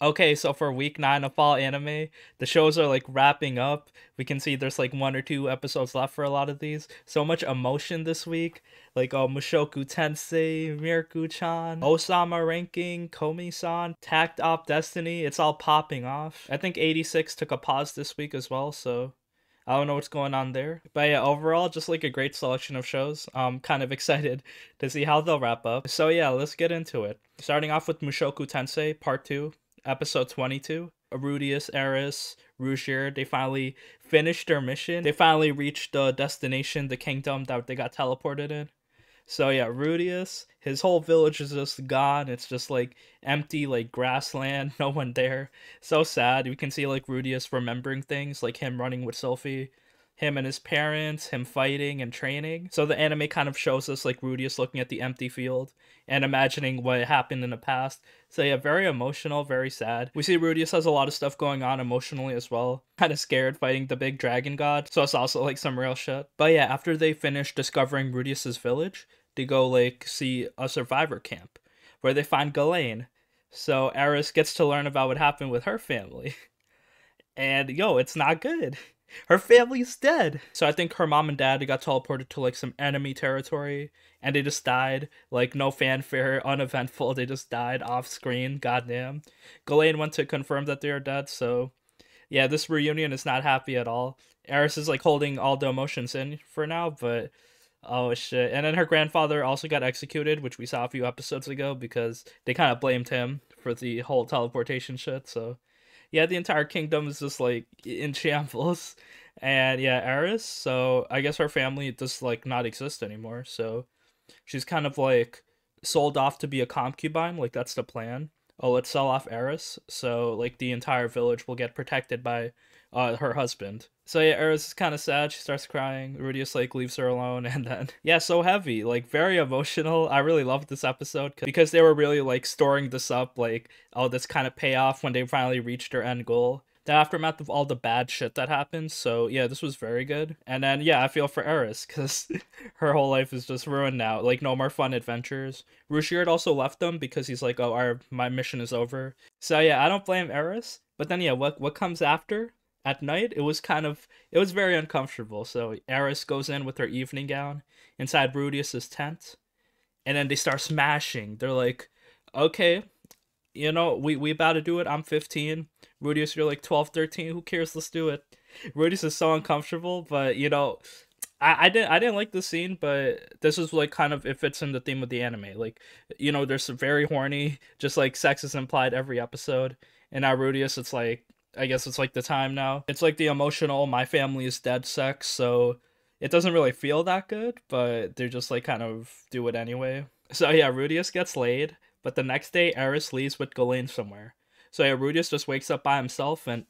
Okay, so for week 9 of fall anime, the shows are like wrapping up. We can see there's like 1 or 2 episodes left for a lot of these. So much emotion this week. Like Mushoku Tensei, Mieruko-chan, Ousama Ranking, Komi-san, Takt Op Destiny. It's all popping off. I think 86 took a pause this week as well, so I don't know what's going on there. But yeah, overall, just like a great selection of shows. I'm kind of excited to see how they'll wrap up. So yeah, let's get into it. Starting off with Mushoku Tensei Part 2, Episode 22. Rudeus, Eris, Rougier, they finally finished their mission. They finally reached the destination, the kingdom that they got teleported in. So yeah, Rudeus, his whole village is just gone. It's just like empty, like grassland, no one there. So sad. We can see like Rudeus remembering things, like him running with Sophie, him and his parents, him fighting and training. So the anime kind of shows us like Rudeus looking at the empty field and imagining what happened in the past. So yeah, very emotional, very sad. We see Rudeus has a lot of stuff going on emotionally as well. Kind of scared fighting the big dragon god. So it's also like some real shit. But yeah, after they finish discovering Rudeus's village, they go like see a survivor camp where they find Ghislaine. So Eris gets to learn about what happened with her family. And yo, it's not good. Her family's dead. So I think her mom and dad got teleported to like some enemy territory and they just died. Like no fanfare, uneventful. They just died off screen. Goddamn. Ghislaine went to confirm that they are dead. So yeah, this reunion is not happy at all. Eris is like holding all the emotions in for now, but oh shit. And then her grandfather also got executed, which we saw a few episodes ago because they kind of blamed him for the whole teleportation shit. So yeah, the entire kingdom is just like in shambles. And yeah, Eris, so I guess her family does like not exist anymore. So she's kind of like sold off to be a concubine, like that's the plan. Oh, let's sell off Eris, so like the entire village will get protected by her husband. So yeah, Eris is kind of sad. She starts crying. Rudeus like leaves her alone, and then yeah, so heavy, like very emotional. I really loved this episode because they were really like storing this up, like oh, this kind of payoff when they finally reached their end goal. The aftermath of all the bad shit that happened. So yeah, this was very good. And then yeah, I feel for Eris because her whole life is just ruined now. Like no more fun adventures. Rougier also left them because he's like, oh, my mission is over. So yeah, I don't blame Eris. But then yeah, what comes after? At night, it was very uncomfortable. So Eris goes in with her evening gown inside Rudeus's tent, and then they start smashing. They're like, okay, you know, we about to do it. I'm 15. Rudeus, you're like 12, 13. Who cares? Let's do it. Rudeus is so uncomfortable, but you know, I didn't like the scene, but this is like kind of it fits in the theme of the anime. Like, you know, there's some very horny, just like sex is implied every episode. And now Rudeus, it's like I guess it's like the time now. It's like the emotional my family is dead sex, so it doesn't really feel that good, but they're just like kind of do it anyway. So yeah, Rudeus gets laid, but the next day Eris leaves with Ghislaine somewhere. So yeah, Rudeus just wakes up by himself and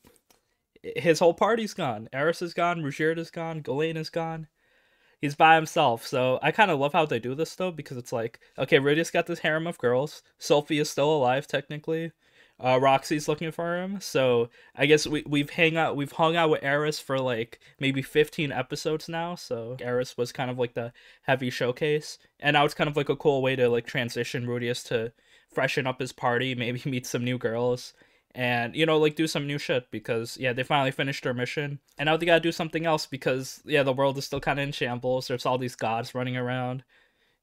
his whole party's gone. Eris is gone, Rougier is gone, Ghislaine is gone. He's by himself. So I kind of love how they do this though, because it's like, okay, Rudeus got this harem of girls. Sophie is still alive technically. Roxy's looking for him. So I guess we've hung out with Eris for like maybe 15 episodes now. So Eris was kind of like the heavy showcase, and now it's kind of like a cool way to like transition Rudeus to freshen up his party, maybe meet some new girls, and you know like do some new shit because yeah they finally finished their mission and now they gotta do something else because yeah the world is still kind of in shambles. There's all these gods running around.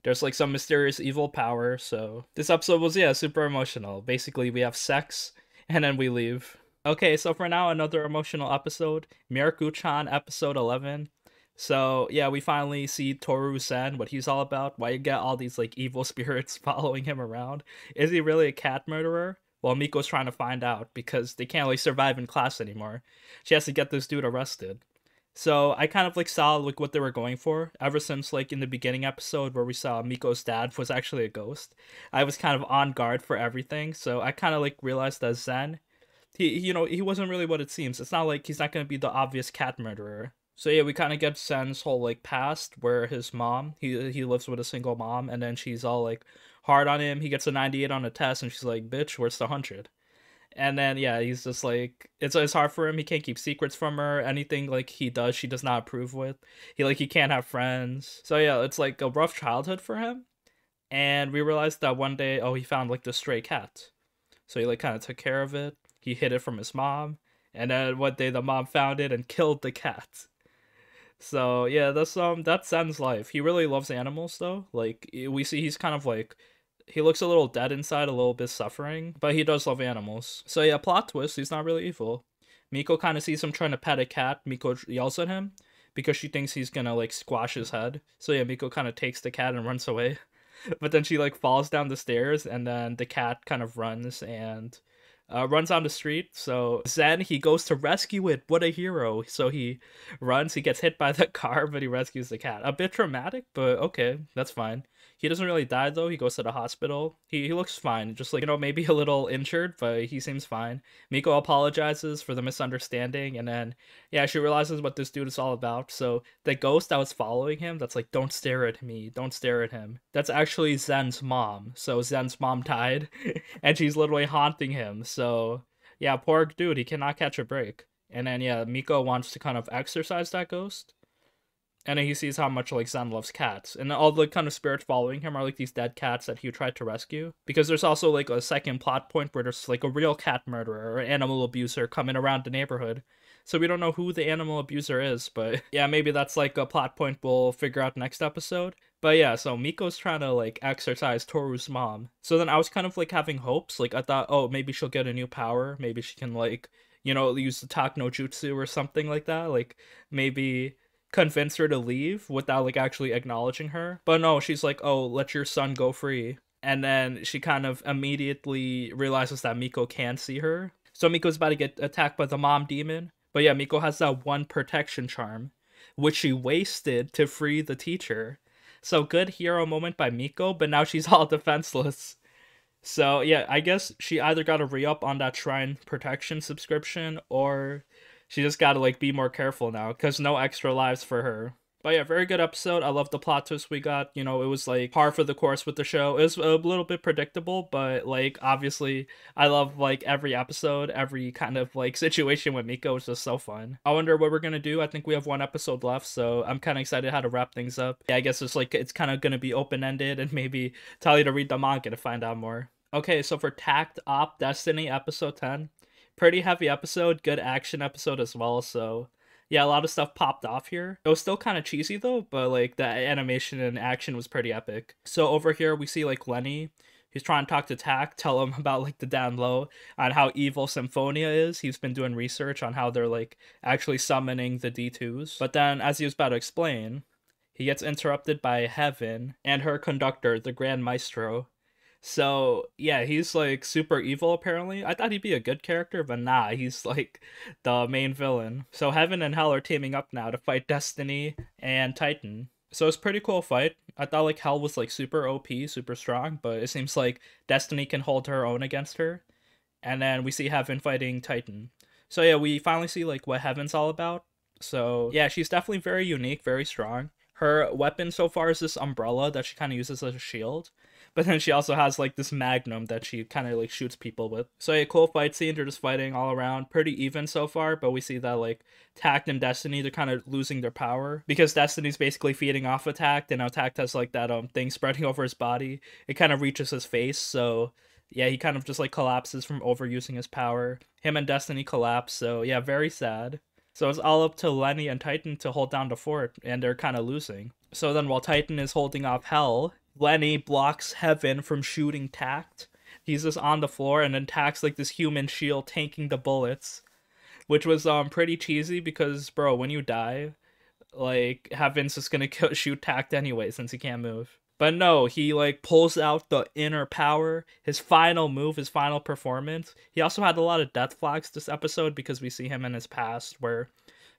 There's like some mysterious evil power. So this episode was yeah super emotional. Basically we have sex and then we leave. Okay, so for now another emotional episode, Mieruko-chan episode 11. So yeah, we finally see Toru-sen, what he's all about. Why you get all these like evil spirits following him around? Is he really a cat murderer? Well, Miko's trying to find out because they can't really survive in class anymore. She has to get this dude arrested. So I kind of like saw like what they were going for ever since like in the beginning episode where we saw Miko's dad was actually a ghost. I was kind of on guard for everything, so I kind of like realized that Zen, he you know he wasn't really what it seems. It's not like he's not gonna be the obvious cat murderer. So yeah, we kind of get Zen's whole like past where his mom he lives with a single mom and then she's all like hard on him. He gets a 98 on a test and she's like, "Bitch, where's the 100?" And then yeah, he's just like it's hard for him. He can't keep secrets from her. Anything like he does, she does not approve with. He can't have friends. So yeah, it's like a rough childhood for him. And we realized that one day, oh, he found like the stray cat. So he like kind of took care of it. He hid it from his mom, and then one day the mom found it and killed the cat. So yeah, that's Zen's life. He really loves animals though. Like we see he's kind of like he looks a little dead inside, a little bit suffering, but he does love animals. So yeah, plot twist, he's not really evil. Miko kind of sees him trying to pet a cat. Miko yells at him because she thinks he's gonna like squash his head. So yeah, Miko kind of takes the cat and runs away. But then she like falls down the stairs, and then the cat kind of runs and runs on the street. So Zen, he goes to rescue it. What a hero. So he runs, he gets hit by the car, but he rescues the cat. A bit traumatic, but okay, that's fine. He doesn't really die though. He goes to the hospital. He looks fine, just like, you know, maybe a little injured, but he seems fine. Miko apologizes for the misunderstanding, and then yeah, she realizes what this dude is all about. So the ghost that was following him, that's like, don't stare at me, don't stare at him, that's actually Zen's mom. So Zen's mom died and she's literally haunting him. So yeah, poor dude, he cannot catch a break. And then yeah, Miko wants to kind of exorcise that ghost. And then he sees how much like Zen loves cats, and all the kind of spirits following him are like these dead cats that he tried to rescue. Because there's also like a second plot point where there's like a real cat murderer or animal abuser coming around the neighborhood. So we don't know who the animal abuser is, but yeah, maybe that's like a plot point we'll figure out next episode. But yeah, so Miko's trying to like exorcise Toru's mom. So then I was kind of like having hopes. Like I thought, oh, maybe she'll get a new power. Maybe she can like, you know, use the Tak no Jutsu or something like that. Like maybe convince her to leave without like actually acknowledging her. But no, she's like, oh, let your son go free. And then she kind of immediately realizes that Miko can see her. So Miko's about to get attacked by the mom demon. But yeah, Miko has that one protection charm, which she wasted to free the teacher. So good hero moment by Miko, but now she's all defenseless. So yeah, I guess she either got to re-up on that shrine protection subscription, or she just gotta like be more careful now, because no extra lives for her. But yeah, very good episode. I love the plot twist we got. You know, it was like par for the course with the show. It was a little bit predictable, but like obviously I love like every episode, every kind of like situation with Miko is just so fun. I wonder what we're gonna do. I think we have one episode left, so I'm kind of excited how to wrap things up. Yeah, I guess it's like it's kind of gonna be open-ended, and maybe tell you to read the manga to find out more. Okay, so for Takt Op Destiny episode 10, pretty heavy episode, good action episode as well. So yeah, a lot of stuff popped off here. It was still kind of cheesy though, but like the animation and action was pretty epic. So over here we see like Lenny, he's trying to talk to Tak, tell him about like the down low on how evil Symphonia is. He's been doing research on how they're like actually summoning the D2s. But then as he was about to explain, he gets interrupted by Heaven and her conductor, the Grand Maestro. So yeah, he's like super evil apparently. I thought he'd be a good character, but nah, he's like the main villain. So Heaven and Hell are teaming up now to fight Destiny and Titan. So it's a pretty cool fight. I thought like Hell was like super OP, super strong, but it seems like Destiny can hold her own against her. And then we see Heaven fighting Titan. So yeah, we finally see like what Heaven's all about. So yeah, she's definitely very unique, very strong. Her weapon so far is this umbrella that she kind of uses as a shield. But then she also has like this magnum that she kind of like shoots people with. So yeah, cool fight scene. They're just fighting all around. Pretty even so far, but we see that like Takt and Destiny, they're kind of losing their power. Because Destiny's basically feeding off of Takt, and now Takt has like that thing spreading over his body. It kind of reaches his face, so yeah, he kind of just like collapses from overusing his power. Him and Destiny collapse, so yeah, very sad. So it's all up to Lenny and Titan to hold down the fort, and they're kind of losing. So then while Titan is holding off Hell, Lenny blocks Heaven from shooting Takt. He's just on the floor, and then Takt's like this human shield tanking the bullets, which was pretty cheesy because, bro, when you die, like Heaven's just gonna shoot Takt anyway since he can't move. But no, he like pulls out the inner power, his final move, his final performance. He also had a lot of death flags this episode because we see him in his past where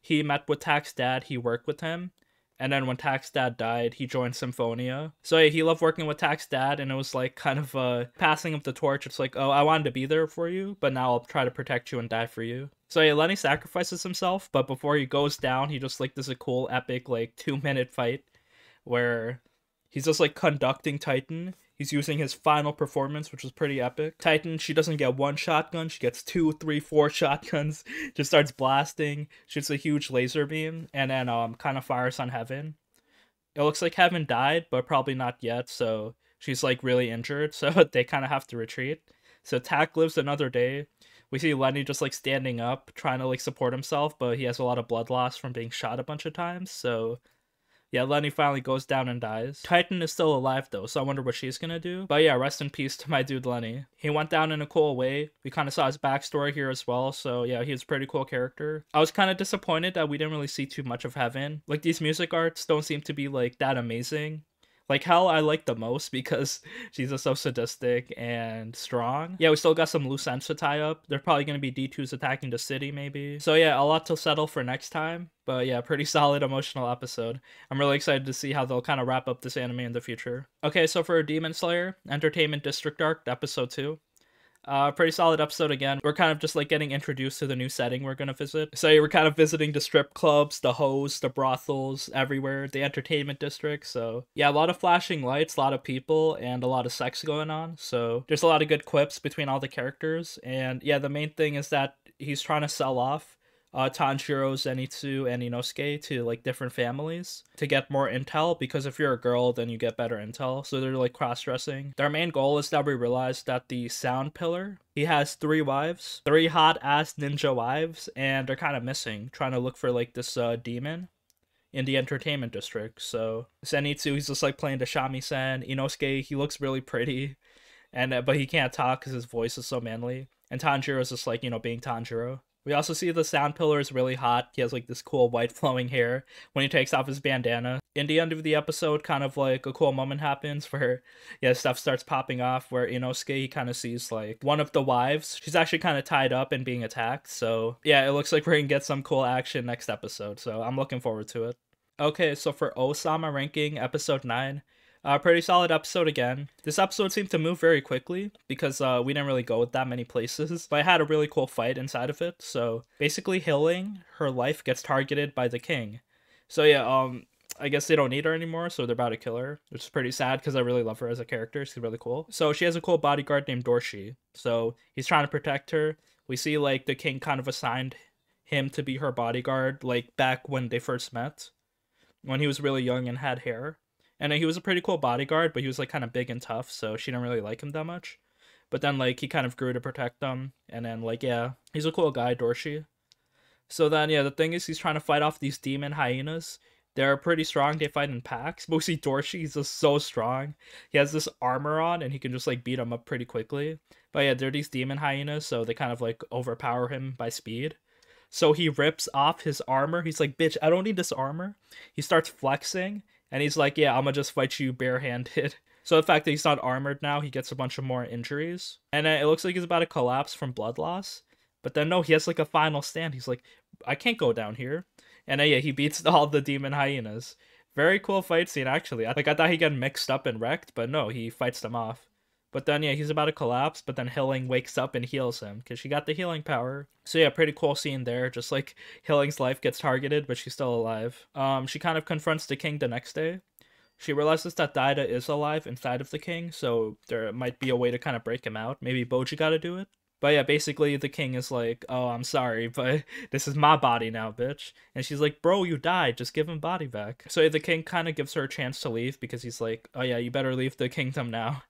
he met with Takt's dad, he worked with him. And then when Takt's dad died, he joined Symphonia. So yeah, he loved working with Takt's dad, and it was like kind of a passing of the torch. It's like, oh, I wanted to be there for you, but now I'll try to protect you and die for you. So yeah, Lenny sacrifices himself, but before he goes down, he just like does a cool epic like 2-minute fight where he's just like conducting Titan. He's using his final performance, which was pretty epic. Titan, she doesn't get one shotgun. She gets 2, 3, 4 shotguns. Just starts blasting. Shoots a huge laser beam. And then kind of fires on Heaven. It looks like Heaven died, but probably not yet. So she's like really injured. So they kind of have to retreat. So Tak lives another day. We see Lenny just like standing up, trying to like support himself, but he has a lot of blood loss from being shot a bunch of times. So yeah, Lenny finally goes down and dies. Titan is still alive though, so I wonder what she's gonna do. But yeah, rest in peace to my dude Lenny. He went down in a cool way. We kind of saw his backstory here as well, so yeah, he was a pretty cool character. I was kind of disappointed that we didn't really see too much of Heaven. Like, these music arts don't seem to be like that amazing. Like, Hell I like the most because she's just so sadistic and strong. Yeah, we still got some loose ends to tie up. They're probably going to be D2s attacking the city, maybe. So yeah, a lot to settle for next time. But yeah, pretty solid emotional episode. I'm really excited to see how they'll kind of wrap up this anime in the future. Okay, so for Demon Slayer, Entertainment District Arc, episode 2. Pretty solid episode again. We're kind of just like getting introduced to the new setting we're gonna visit. So yeah, we're kind of visiting the strip clubs, the hoes, the brothels, everywhere, the entertainment district. So yeah, a lot of flashing lights, a lot of people, and a lot of sex going on. So there's a lot of good quips between all the characters. And yeah, the main thing is that he's trying to sell off Tanjiro, Zenitsu, and Inosuke to like different families to get more intel, because if you're a girl then you get better intel, so they're like cross-dressing. Their main goal is that we realize that the sound pillar, he has 3 wives, 3 hot ass ninja wives, and they're kind of missing, trying to look for like this demon in the entertainment district. So Zenitsu, he's just like playing the shamisen. Inosuke, he looks really pretty, and but he can't talk because his voice is so manly. And Tanjiro is just like, being Tanjiro. We also see the sound pillar is really hot. He has like this cool white flowing hair when he takes off his bandana. In the end of the episode, kind of like a cool moment happens where, yeah, stuff starts popping off, where Inosuke, he kind of sees like one of the wives. She's actually kind of tied up and being attacked. So yeah, it looks like we're gonna get some cool action next episode. So I'm looking forward to it. Okay, so for Ousama Ranking, episode 9. Pretty solid episode again. This episode seemed to move very quickly because we didn't really go that many places, but I had a really cool fight inside of it. So basically, Healing, her life gets targeted by the king. So yeah, I guess they don't need her anymore, so they're about to kill her, which is pretty sad because I really love her as a character. She's really cool. So she has a cool bodyguard named Dorshi. So he's trying to protect her. We see like the king kind of assigned him to be her bodyguard, like back when they first met, when he was really young and had hair. And he was a pretty cool bodyguard, but he was like kind of big and tough, so she didn't really like him that much. But then like he kind of grew to protect them, and then like, yeah, he's a cool guy, Dorshi. So then yeah, the thing is, he's trying to fight off these demon hyenas. They're pretty strong, they fight in packs. But we see Dorshi, he's just so strong. He has this armor on and he can just like beat them up pretty quickly. But yeah, they're these demon hyenas, so they kind of like overpower him by speed. So he rips off his armor. He's like, bitch, I don't need this armor. He starts flexing. And he's like, yeah, I'm gonna just fight you barehanded. So the fact that he's not armored now, he gets a bunch of more injuries. And it looks like he's about to collapse from blood loss. But then no, he has like a final stand. He's like, I can't go down here. And yeah, he beats all the demon hyenas. Very cool fight scene, actually. I thought he'd get mixed up and wrecked, but no, he fights them off. But then, yeah, he's about to collapse, but then Healing wakes up and heals him, because she got the healing power. So yeah, pretty cool scene there. Just like Healing's life gets targeted, but she's still alive. She kind of confronts the king the next day. She realizes that Daida is alive inside of the king, so there might be a way to kind of break him out. Maybe Boji gotta do it. But yeah, basically the king is like, oh, I'm sorry, but this is my body now, bitch. And she's like, bro, you died, just give him body back. So yeah, the king kind of gives her a chance to leave, because he's like, oh yeah, you better leave the kingdom now,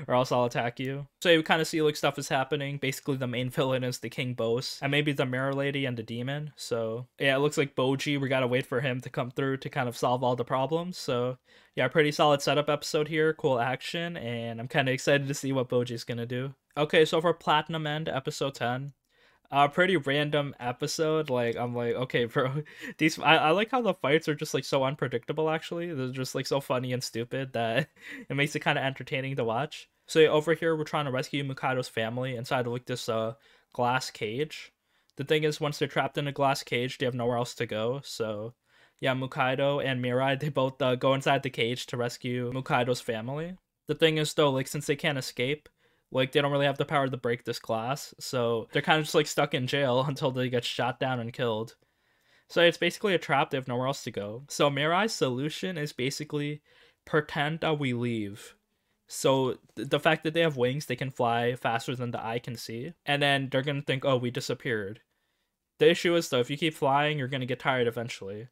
or else I'll attack you. So you kind of see like stuff is happening. Basically the main villain is the king boss, and maybe the mirror lady and the demon. So yeah, it looks like Boji, we gotta wait for him to come through to kind of solve all the problems. So yeah, pretty solid setup episode here, cool action, and I'm kind of excited to see what Boji's gonna do. Okay, so for Platinum End, episode 10, pretty random episode. Like, I'm like, okay, bro, I like how the fights are just like so unpredictable. Actually, they're just like so funny and stupid that it makes it kind of entertaining to watch. So yeah, over here we're trying to rescue Mukado's family inside of like this glass cage. The thing is, once they're trapped in a glass cage, they have nowhere else to go. So yeah, Mukado and Mirai, they both go inside the cage to rescue Mukado's family. The thing is though, like, since they can't escape, like, they don't really have the power to break this glass, so they're kind of just like stuck in jail until they get shot down and killed. So it's basically a trap. They have nowhere else to go. So Mirai's solution is basically pretend that we leave. So the fact that they have wings, they can fly faster than the eye can see, and then they're gonna think, oh, we disappeared. The issue is though, if you keep flying, you're gonna get tired eventually.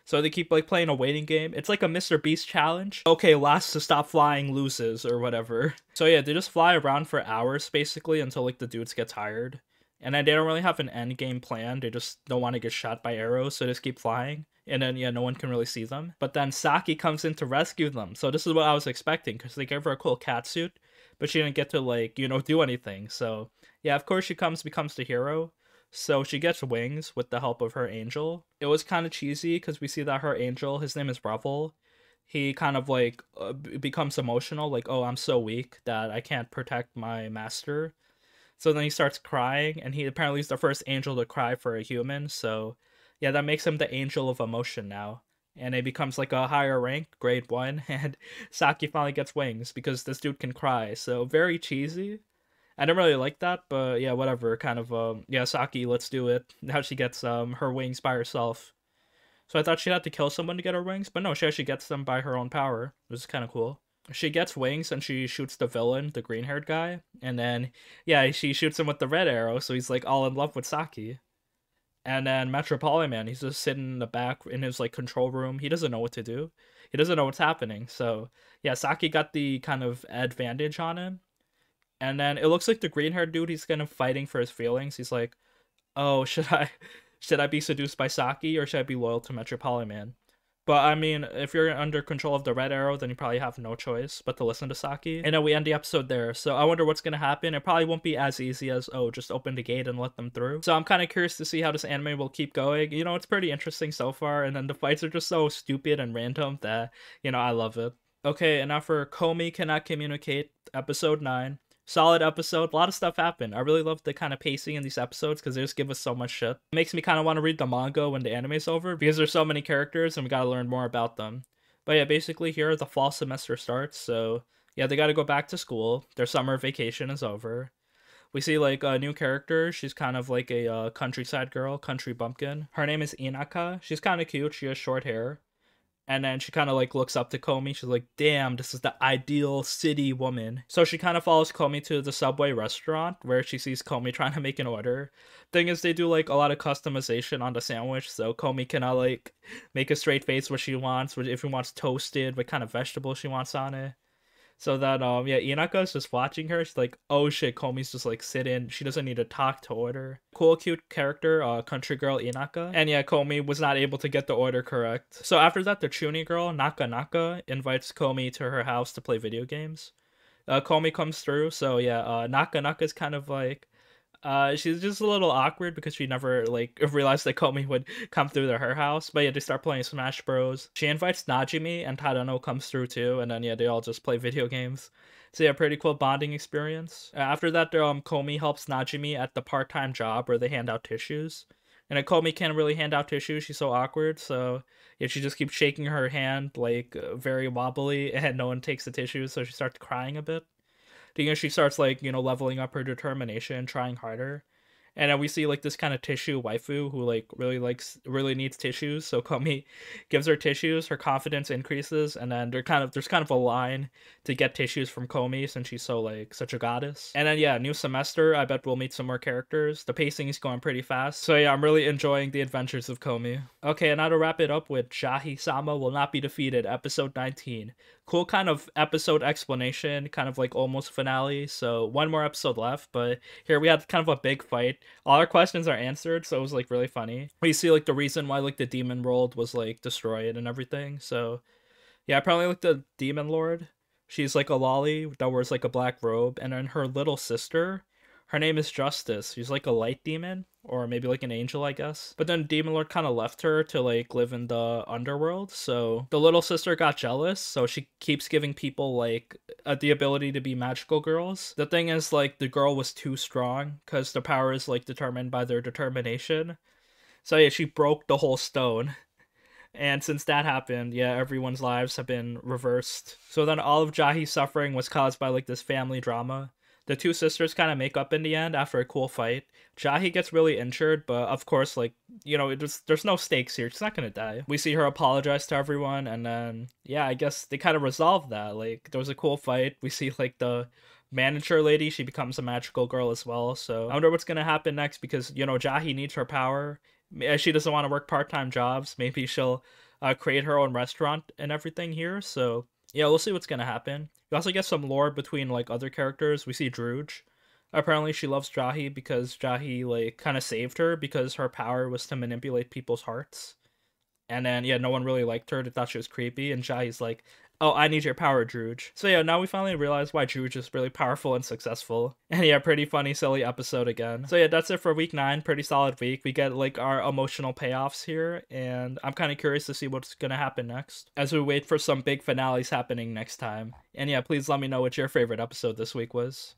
So they keep like playing a waiting game. It's like a Mr. Beast challenge. Okay, last to stop flying loses or whatever. So yeah, they just fly around for hours basically until like the dudes get tired. And then they don't really have an end game plan. They just don't want to get shot by arrows, so they just keep flying. And then yeah, no one can really see them. But then Saki comes in to rescue them. So this is what I was expecting, because they gave her a cool cat suit, but she didn't get to like, you know, do anything. So yeah, of course she becomes the hero. So she gets wings with the help of her angel. It was kind of cheesy because we see that her angel, his name is Revel, he kind of like becomes emotional, like, oh, I'm so weak that I can't protect my master. So then he starts crying, and he apparently is the first angel to cry for a human. So yeah, that makes him the angel of emotion now. And it becomes like a higher rank, grade 1, and Saki finally gets wings because this dude can cry. So very cheesy. I don't really like that, but yeah, whatever. Kind of yeah, Saki, let's do it. Now she gets her wings by herself. So I thought she'd have to kill someone to get her wings, but no, she actually gets them by her own power, which is kind of cool. She gets wings and she shoots the villain, the green-haired guy, and then yeah, she shoots him with the red arrow, so he's like all in love with Saki. And then Metropolitan, he's just sitting in the back in his like control room. He doesn't know what to do. He doesn't know what's happening. So yeah, Saki got the kind of advantage on him. And then it looks like the green-haired dude, he's kind of fighting for his feelings. He's like, oh, should I be seduced by Saki, or should I be loyal to Metropolitan? But I mean, if you're under control of the red arrow, then you probably have no choice but to listen to Saki. And then we end the episode there. So I wonder what's gonna happen. It probably won't be as easy as, oh, just open the gate and let them through. So I'm kind of curious to see how this anime will keep going. You know, it's pretty interesting so far. And then the fights are just so stupid and random that, you know, I love it. Okay, and now for Komi Cannot Communicate, episode 9. Solid episode. A lot of stuff happened. I really love the kind of pacing in these episodes because they just give us so much shit. It makes me kind of want to read the manga when the anime's over because there's so many characters and we gotta learn more about them. But yeah, basically here the fall semester starts. So yeah, they gotta go back to school. Their summer vacation is over. We see like a new character. She's kind of like a countryside girl, country bumpkin. Her name is Inaka. She's kind of cute. She has short hair. And then she kind of like looks up to Komi. She's like, damn, this is the ideal city woman. So she kind of follows Komi to the Subway restaurant where she sees Komi trying to make an order. Thing is, they do like a lot of customization on the sandwich. So Komi cannot like make a straight face what she wants. If she wants toasted, what kind of vegetable she wants on it. So that yeah, Inaka's just watching her. She's like, oh shit, Komi's just like sitting. She doesn't need to talk to order. Cool, cute character, country girl Inaka. And yeah, Komi was not able to get the order correct. So after that, the Chuny girl, Naka invites Komi to her house to play video games. Komi comes through, so yeah, Naka's kind of like, she's just a little awkward because she never like realized that Komi would come through to her house. But yeah, they start playing Smash Bros. She invites Najimi, and Tadano comes through too, and then yeah, they all just play video games. So yeah, pretty cool bonding experience. After that, Komi helps Najimi at the part-time job where they hand out tissues. And Komi can't really hand out tissues, she's so awkward, so yeah, she just keeps shaking her hand like very wobbly, and no one takes the tissues, so she starts crying a bit. Because she starts like, you know, leveling up her determination, trying harder. And then we see like this kind of tissue waifu who like really needs tissues. So Komi gives her tissues, her confidence increases, and then there's kind of a line to get tissues from Komi since she's so like such a goddess. And then yeah, new semester, I bet we'll meet some more characters. The pacing is going pretty fast. So yeah, I'm really enjoying the adventures of Komi. Okay, and now to wrap it up with Jahy-sama Will Not Be Defeated, episode 19. Cool kind of episode explanation, kind of like almost finale. So one more episode left, but here we had kind of a big fight. All our questions are answered, so it was like really funny. We see like the reason why like the demon world was like destroyed and everything. So yeah, apparently like the demon lord, she's like a lolly that wears like a black robe, and then her little sister, her name is Justice. She's like a light demon, or maybe like an angel, I guess. But then Demon Lord kind of left her to like live in the underworld. So the little sister got jealous, so she keeps giving people like the ability to be magical girls. The thing is, like, the girl was too strong because the power is like determined by their determination. So yeah, she broke the whole stone. And since that happened, yeah, everyone's lives have been reversed. So then all of Jahy's suffering was caused by like this family drama. The two sisters kind of make up in the end after a cool fight. Jahy gets really injured, but of course, like, you know, there's no stakes here. She's not gonna die. We see her apologize to everyone, and then, yeah, I guess they kind of resolve that. Like, there was a cool fight. We see, like, the manager lady, she becomes a magical girl as well. So I wonder what's gonna happen next because, you know, Jahy needs her power. She doesn't want to work part-time jobs. Maybe she'll create her own restaurant and everything here. So yeah, we'll see what's gonna happen. We also get some lore between like other characters. We see Druge. Apparently, she loves Jahy because Jahy like kind of saved her because her power was to manipulate people's hearts. And then yeah, no one really liked her. They thought she was creepy. And Jahy's like, "Oh, I need your power, Druge." So yeah, now we finally realize why Druge is really powerful and successful. And yeah, pretty funny, silly episode again. So yeah, that's it for week 9. Pretty solid week. We get like our emotional payoffs here, and I'm kind of curious to see what's gonna happen next as we wait for some big finales happening next time. And yeah, please let me know what your favorite episode this week was.